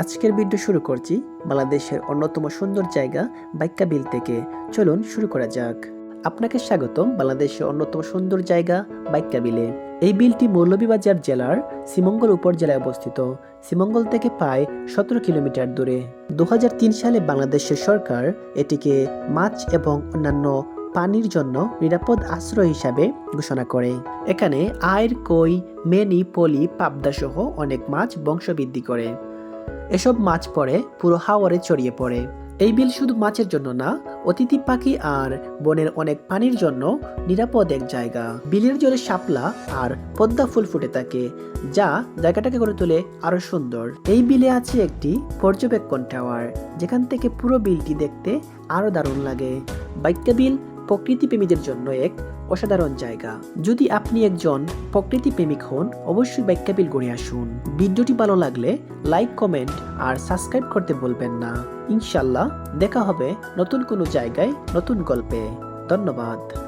আজকের ভিডিও শুরু করছি বাংলাদেশের অন্যতম সুন্দর জায়গা বাইক্কা বিল থেকে। চলুন শুরু করা যাক। আপনাকে স্বাগতম বাংলাদেশের অন্যতম সুন্দর জায়গা বাইক্কা বিলে। এই বিলটি মৌলভীবাজার জেলার শ্রীমঙ্গল উপজেলায় অবস্থিত। শ্রীমঙ্গল থেকে প্রায় 17 কিলোমিটার দূরে। 2003 সালে বাংলাদেশের সরকার এটিকে মাছ এবং অন্যান্য পানির জন্য নিরাপদ আশ্রয় হিসাবে ঘোষণা করে। এখানে আইড়, কই, মেনি, পলি, পাবদা সহ অনেক মাছ বংশবৃদ্ধি করে। এসব মাছ পরে পুরো হাওরে ছড়িয়ে পড়ে। এই বিল শুধু মাছের জন্য না, অতিথি পাখি আর বনের অনেক প্রাণীর জন্য নিরাপদ এক জায়গা। বিলের জলে শাপলা আর পদ্মা ফুল ফুটে থাকে, যা জায়গাটাকে করে তোলে আরো সুন্দর। এই বিলে আছে একটি পর্যবেক্ষণ টাওয়ার, যেখান থেকে পুরো বিলটি দেখতে আরো দারুণ লাগে। বাইক্কা বিল প্রকৃতি প্রেমীদের জন্য এক অসাধারণ জায়গা। যদি আপনি একজন প্রকৃতি প্রেমিক হন, অবশ্যই বাইক্কা বিল ঘুরে আসুন। ভিডিওটি ভালো লাগলে লাইক, কমেন্ট আর সাবস্ক্রাইব করতে বলবেন না। ইনশাল্লাহ দেখা হবে নতুন কোনো জায়গায় নতুন গল্পে। ধন্যবাদ।